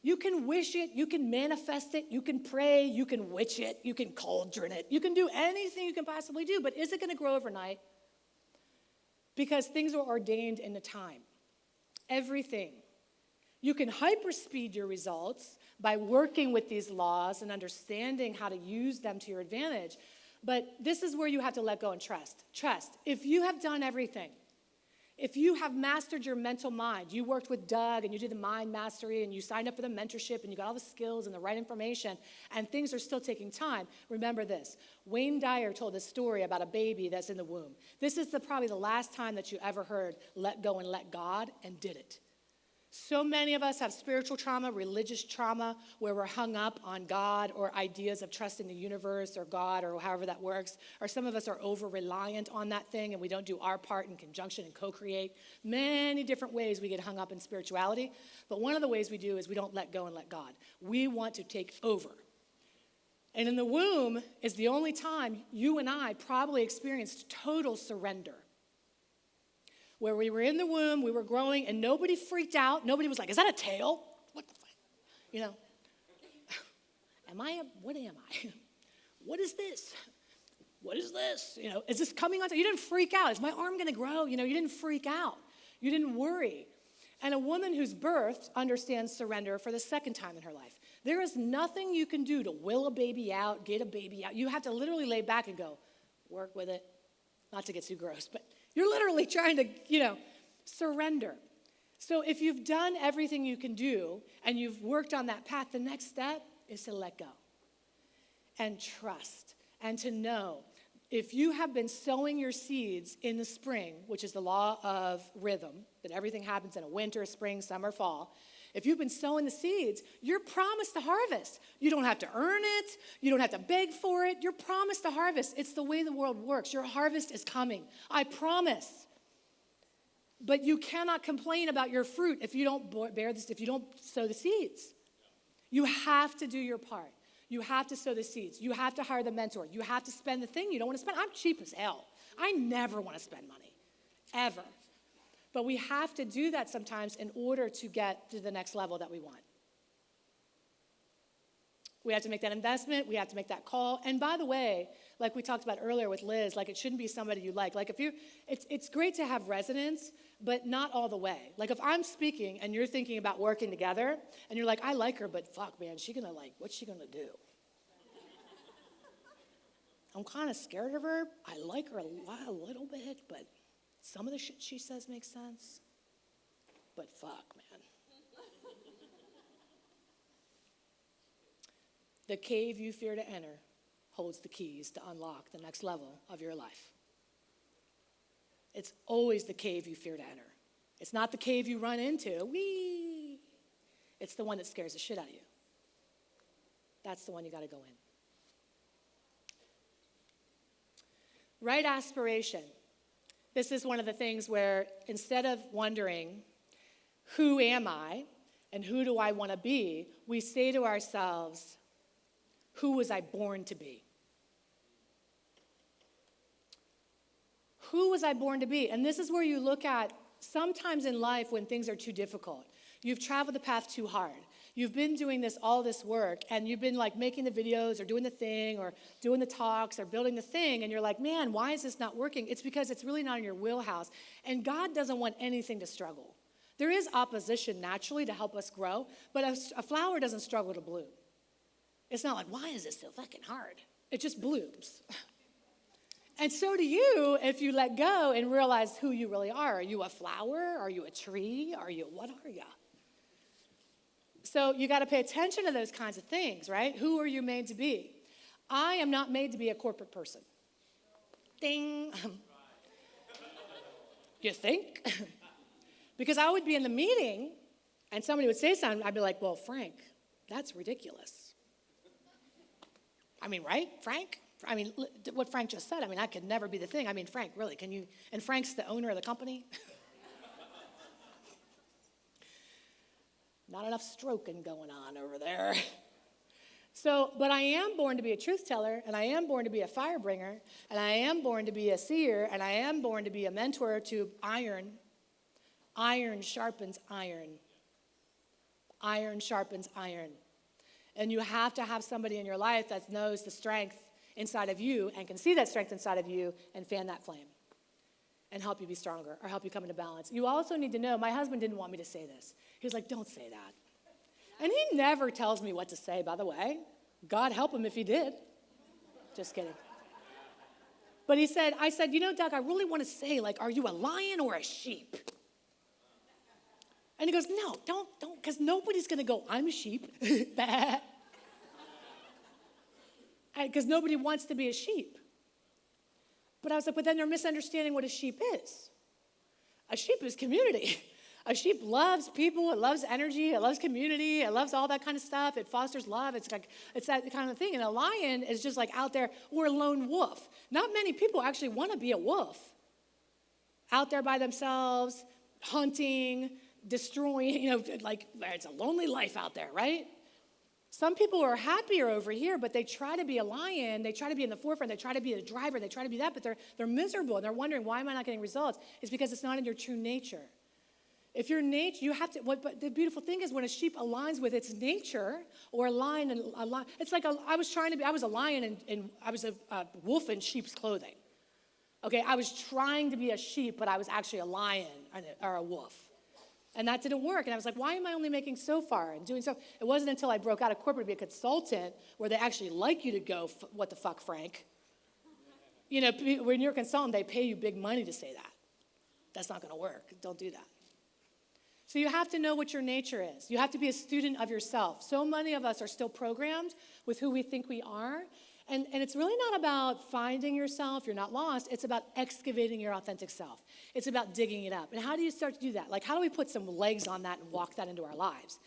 You can wish it, you can manifest it, you can pray, you can witch it, you can cauldron it, you can do anything you can possibly do, but is it going to grow overnight? Because things are ordained in the time. Everything. You can hyperspeed your results by working with these laws and understanding how to use them to your advantage. But this is where you have to let go and trust. Trust. If you have done everything, if you have mastered your mental mind, you worked with Doug and you did the mind mastery and you signed up for the mentorship and you got all the skills and the right information and things are still taking time, remember this. Wayne Dyer told this story about a baby that's in the womb. This is probably the last time that you ever heard let go and let God, and did it. So many of us have spiritual trauma, religious trauma, where we're hung up on God or ideas of trusting the universe or God or however that works. Or some of us are over-reliant on that thing and we don't do our part in conjunction and co-create. Many different ways we get hung up in spirituality. But one of the ways we do is we don't let go and let God. We want to take over. And in the womb is the only time you and I probably experienced total surrender. Where we were in the womb, we were growing, and nobody freaked out. Nobody was like, is that a tail? What the fuck? You know, what am I? What is this? What is this? You know, is this coming on? You didn't freak out. Is my arm going to grow? You know, you didn't freak out. You didn't worry. And a woman who's birthed understands surrender for the second time in her life. There is nothing you can do to will a baby out, get a baby out. You have to literally lay back and go, work with it. Not to get too gross, but you're literally trying to, surrender. So if you've done everything you can do and you've worked on that path, the next step is to let go and trust and to know. If you have been sowing your seeds in the spring, which is the law of rhythm, that everything happens in a winter, spring, summer, fall, if you've been sowing the seeds, you're promised to harvest. You don't have to earn it. You don't have to beg for it. You're promised to harvest. It's the way the world works. Your harvest is coming. I promise. But you cannot complain about your fruit if you don't bear this, if you don't sow the seeds. You have to do your part. You have to sow the seeds. You have to hire the mentor. You have to spend the thing you don't want to spend. I'm cheap as hell. I never want to spend money, ever. But we have to do that sometimes in order to get to the next level that we want. We have to make that investment. We have to make that call. And by the way, like we talked about earlier with Liz, like it shouldn't be somebody you like. Like if you, it's great to have resonance, but not all the way. Like if I'm speaking and you're thinking about working together and you're like, I like her, but fuck, man, what's she gonna do? I'm kind of scared of her. I like her a little bit, but some of the shit she says makes sense. But fuck, man. The cave you fear to enter holds the keys to unlock the next level of your life. It's always the cave you fear to enter. It's not the cave you run into. Whee! It's the one that scares the shit out of you. That's the one you got to go in. Right aspiration. This is one of the things where instead of wondering, who am I and who do I want to be, we say to ourselves, who was I born to be? Who was I born to be? And this is where you look at sometimes in life when things are too difficult. You've traveled the path too hard. You've been doing all this work, and you've been like making the videos or doing the thing or doing the talks or building the thing, and you're like, man, why is this not working? It's because it's really not in your wheelhouse. And God doesn't want anything to struggle. There is opposition naturally to help us grow, but a flower doesn't struggle to bloom. It's not like, why is this so fucking hard? It just blooms. And so do you if you let go and realize who you really are. Are you a flower? Are you a tree? What are you? So you got to pay attention to those kinds of things, right? Who are you made to be? I am not made to be a corporate person. Ding. You think? Because I would be in the meeting and somebody would say something, I'd be like, well, Frank, that's ridiculous. I mean, right, Frank? I mean, what Frank just said, I mean, I could never be the thing. I mean, Frank, really, can you? And Frank's the owner of the company. Not enough stroking going on over there. So, but I am born to be a truth teller, and I am born to be a fire bringer, and I am born to be a seer, and I am born to be a mentor to iron. Iron sharpens iron. Iron sharpens iron. And you have to have somebody in your life that knows the strength inside of you and can see that strength inside of you and fan that flame and help you be stronger or help you come into balance. You also need to know, my husband didn't want me to say this. He was like, don't say that. And he never tells me what to say, by the way. God help him if he did. Just kidding. But I said, you know, Doug, I really want to say, like, are you a lion or a sheep? And he goes, no, don't, because nobody's going to go, I'm a sheep. Because nobody wants to be a sheep. But I was like, but then they're misunderstanding what a sheep is. A sheep is community. A sheep loves people, it loves energy, it loves community, it loves all that kind of stuff. It fosters love. It's that kind of thing. And a lion is just like out there, or a lone wolf. Not many people actually want to be a wolf. Out there by themselves, hunting, destroying, like it's a lonely life out there, right? Some people are happier over here, but they try to be a lion. They try to be in the forefront. They try to be a driver. They try to be that, but they're miserable. And they're wondering, why am I not getting results? It's because it's not in your true nature. If your nature, you have to, but the beautiful thing is when a sheep aligns with its nature, or a lion, it's like I was a lion and I was a wolf in sheep's clothing. Okay, I was trying to be a sheep, but I was actually a lion or a wolf. And that didn't work. And I was like, why am I only making so far and doing so? It wasn't until I broke out of corporate to be a consultant where they actually like you to go, what the fuck, Frank? You know, when you're a consultant, they pay you big money to say that. That's not going to work. Don't do that. So you have to know what your nature is. You have to be a student of yourself. So many of us are still programmed with who we think we are. And it's really not about finding yourself. You're not lost. It's about excavating your authentic self. It's about digging it up. And how do you start to do that? Like, how do we put some legs on that and walk that into our lives?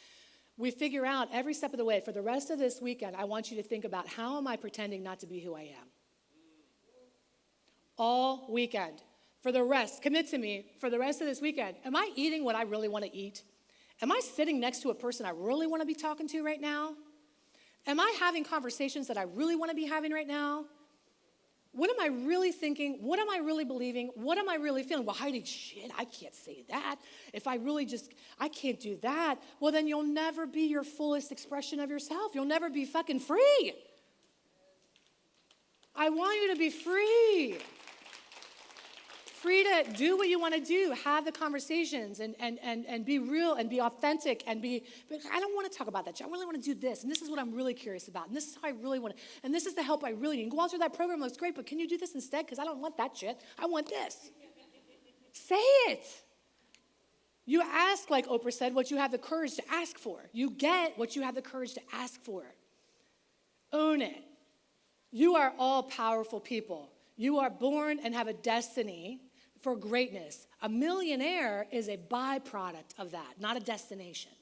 We figure out every step of the way. For the rest of this weekend, I want you to think about, how am I pretending not to be who I am? All weekend. commit to me for the rest of this weekend. Am I eating what I really want to eat? Am I sitting next to a person I really want to be talking to right now? Am I having conversations that I really want to be having right now? What am I really thinking? What am I really believing? What am I really feeling? Well, Heidi, shit, I can't say that. If I really I can't do that. Well, then you'll never be your fullest expression of yourself. You'll never be fucking free. I want you to be free. Free to do what you want to do, have the conversations and be real and be authentic but I don't want to talk about that shit. I really want to do this, and this is what I'm really curious about, and this is how I really want to, and this is the help I really need. And go out through that program, looks great, but can you do this instead? Because I don't want that shit. I want this. Say it. You ask, like Oprah said, what you have the courage to ask for. You get what you have the courage to ask for. Own it. You are all powerful people. You are born and have a destiny for greatness. A millionaire is a byproduct of that, not a destination.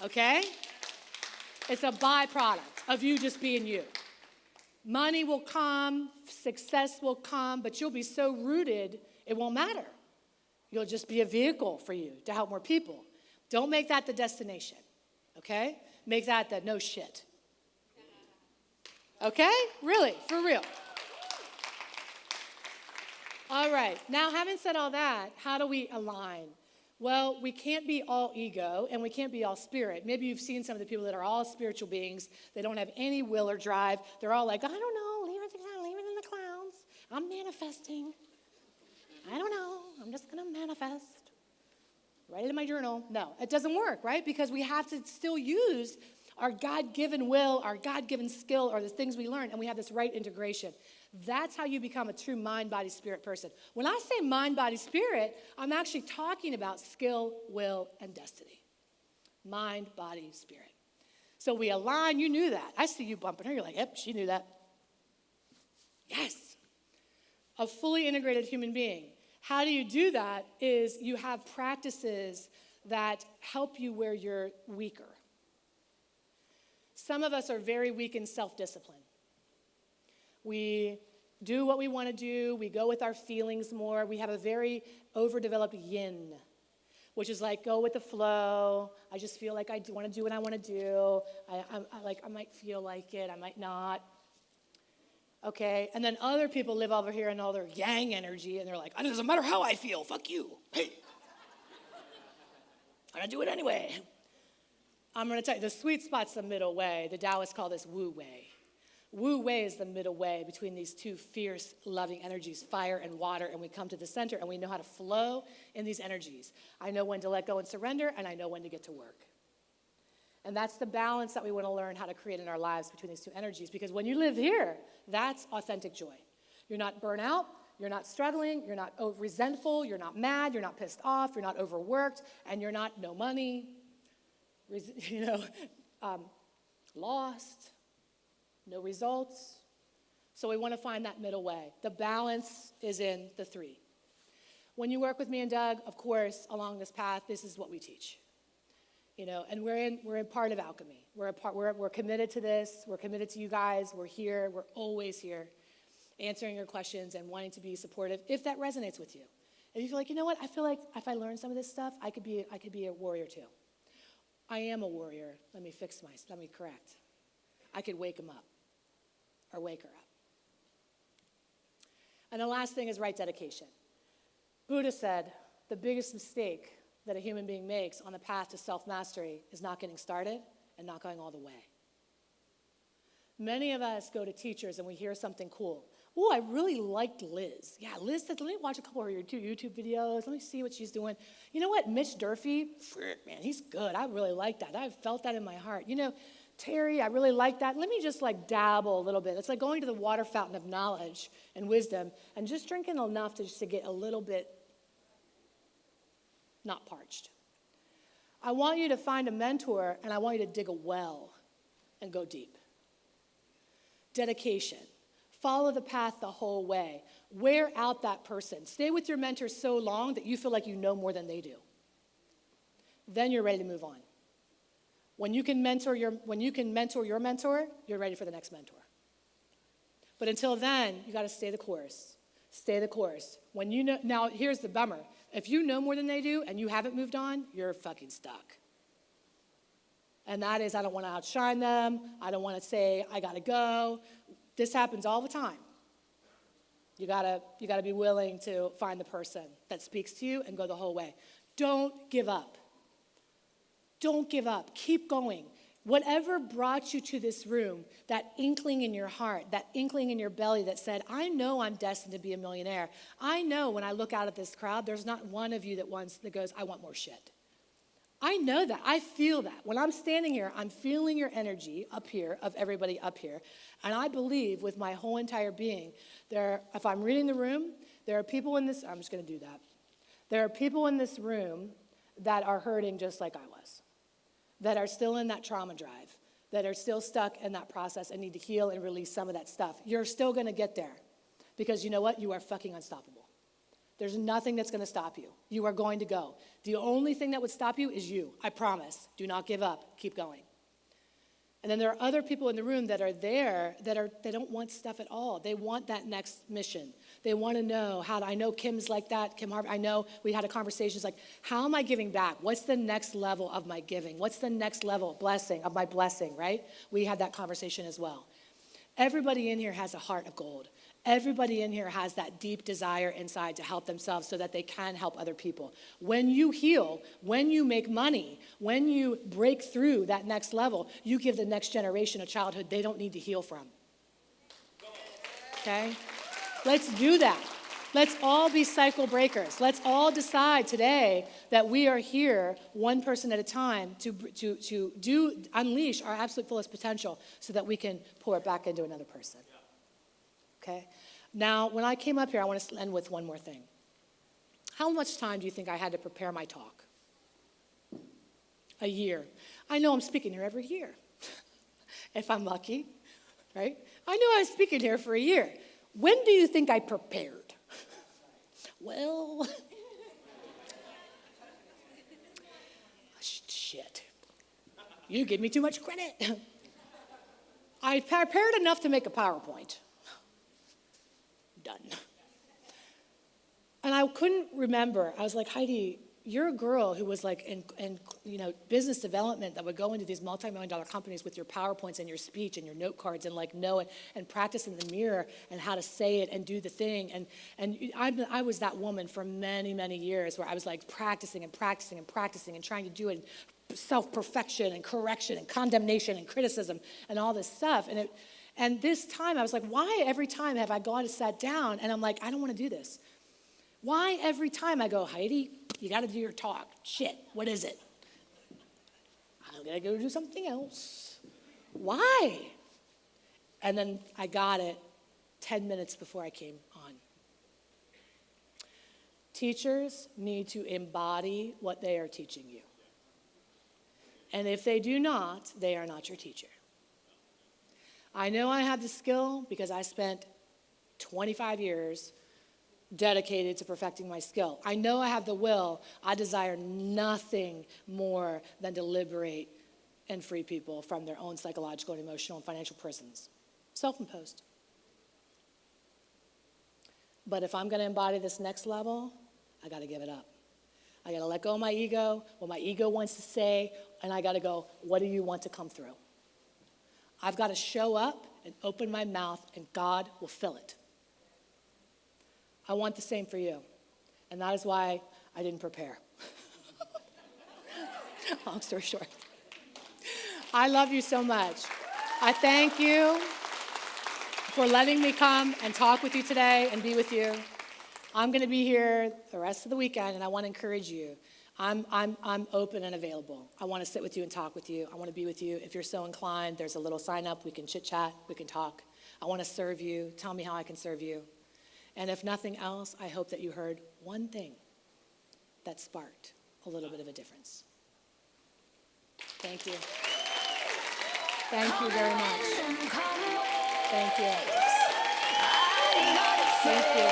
Okay? It's a byproduct of you just being you. Money will come, success will come, but you'll be so rooted, it won't matter. You'll just be a vehicle for you to help more people. Don't make that the destination, okay? Make that the no shit. Okay? Really, for real. All right, now having said all that, how do we align? Well, we can't be all ego and we can't be all spirit. Maybe you've seen some of the people that are all spiritual beings. They don't have any will or drive. They're all like, I don't know, leave it in the clouds. I'm manifesting. I don't know, I'm just gonna manifest. Write it in my journal. No, it doesn't work, right? Because we have to still use our God-given will, our God-given skill, or the things we learn, and we have this right integration. That's how you become a true mind, body, spirit person. When I say mind, body, spirit, I'm actually talking about skill, will, and destiny. Mind, body, spirit. So we align. You knew that. I see you bumping her. You're like, yep, she knew that. Yes. A fully integrated human being. How do you do that is you have practices that help you where you're weaker. Some of us are very weak in self-discipline. We do what we want to do. We go with our feelings more. We have a very overdeveloped yin, which is like go with the flow. I just feel like I want to do what I want to do. I might feel like it. I might not. Okay, and then other people live over here in all their yang energy, and they're like, it doesn't matter how I feel. Fuck you. Hey. I'm going to do it anyway. I'm going to tell you, the sweet spot's the middle way. The Taoists call this Wu Wei. Wu Wei is the middle way between these two fierce, loving energies, fire and water, and we come to the center, and we know how to flow in these energies. I know when to let go and surrender, and I know when to get to work. And that's the balance that we want to learn how to create in our lives between these two energies, because when you live here, that's authentic joy. You're not burnt out, you're not struggling, you're not resentful, you're not mad, you're not pissed off, you're not overworked, and you're not no money, lost, no results. So we want to find that middle way. The balance is in the three. When you work with me and Doug, of course, along this path, this is what we teach. And we're in part of alchemy. We're committed to this. We're committed to you guys. We're here. We're always here, answering your questions and wanting to be supportive if that resonates with you. If you feel like, you know what, I feel like if I learn some of this stuff, I could be a warrior too. I am a warrior. Let me correct. I could wake him up or wake her up. And the last thing is right dedication. Buddha said the biggest mistake that a human being makes on the path to self-mastery is not getting started and not going all the way. Many of us go to teachers and we hear something cool. Oh, I really liked Liz. Yeah, Liz said, let me watch a couple of her YouTube videos. Let me see what she's doing. You know what? Mitch Durfee, man, he's good. I really like that. I felt that in my heart. Terry, I really like that. Let me just dabble a little bit. It's like going to the water fountain of knowledge and wisdom and just drinking enough to get a little bit not parched. I want you to find a mentor, and I want you to dig a well and go deep. Dedication. Follow the path the whole way. Wear out that person. Stay with your mentor so long that you feel like you know more than they do. Then you're ready to move on. When you can mentor your mentor, you're ready for the next mentor. But until then, you got to stay the course. Stay the course. When you know, now here's the bummer. If you know more than they do and you haven't moved on, you're fucking stuck. And that is, I don't want to outshine them. I don't want to say, I got to go. This happens all the time. You gotta be willing to find the person that speaks to you and go the whole way. Don't give up. Don't give up. Keep going. Whatever brought you to this room, that inkling in your heart, that inkling in your belly that said, I know I'm destined to be a millionaire. I know when I look out at this crowd, there's not one of you that goes, I want more shit. I know that. I feel that. When I'm standing here, I'm feeling your energy up here, of everybody up here. And I believe with my whole entire being, if I'm reading the room, there are people in this, I'm just going to do that. There are people in this room that are hurting just like I was, that are still in that trauma drive, that are still stuck in that process and need to heal and release some of that stuff. You're still going to get there because you know what? You are fucking unstoppable. There's nothing that's going to stop you. You are going to go. The only thing that would stop you is you. I promise. Do not give up. Keep going. And then there are other people in the room that are there they don't want stuff at all. They want that next mission. They want to know I know Kim's like that, Kim Harvey. I know we had a conversation. It's like, how am I giving back? What's the next level of my giving? What's the next level of my blessing, right? We had that conversation as well. Everybody in here has a heart of gold. Everybody in here has that deep desire inside to help themselves so that they can help other people. When you heal, when you make money, when you break through that next level, you give the next generation a childhood they don't need to heal from. Okay? Let's do that. Let's all be cycle breakers. Let's all decide today that we are here, one person at a time, to unleash our absolute fullest potential so that we can pour it back into another person. Okay? Now, when I came up here, I want to end with one more thing. How much time do you think I had to prepare my talk? A year. I know I'm speaking here every year, if I'm lucky, right? I knew I was speaking here for a year. When do you think I prepared? Well, shit. You give me too much credit. I prepared enough to make a PowerPoint. Done. And I couldn't remember. I was like, Heidi, you're a girl who was like in business development that would go into these multi-million-dollar companies with your PowerPoints and your speech and your note cards and like know it and practice in the mirror and how to say it and do the thing. And I was that woman for many, many years where I was like practicing and trying to do it, self-perfection and correction and condemnation and criticism and all this stuff. And this time I was like, why every time have I gone and sat down and I'm like, I don't want to do this? Why every time I go, Heidi, you got to do your talk. Shit, what is it? I'm going to go do something else. Why? And then I got it 10 minutes before I came on. Teachers need to embody what they are teaching you. And if they do not, they are not your teacher. I know I have the skill because I spent 25 years dedicated to perfecting my skill. I know I have the will. I desire nothing more than to liberate and free people from their own psychological and emotional and financial prisons. Self-imposed. But if I'm going to embody this next level, I got to give it up. I got to let go of my ego, what my ego wants to say, and I got to go, what do you want to come through? I've got to show up and open my mouth, and God will fill it. I want the same for you. And that is why I didn't prepare. Long story short. I love you so much. I thank you for letting me come and talk with you today and be with you. I'm going to be here the rest of the weekend, and I want to encourage you. I'm open and available. I want to sit with you and talk with you. I want to be with you. If you're so inclined, there's a little sign up. We can chit chat. We can talk. I want to serve you. Tell me how I can serve you. And if nothing else, I hope that you heard one thing that sparked a little bit of a difference. Thank you. Thank you very much. Thank you. Thank you.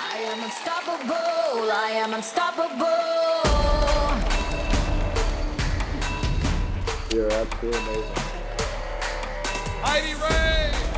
I am unstoppable. I am unstoppable. You're absolutely amazing. Heidi Rain.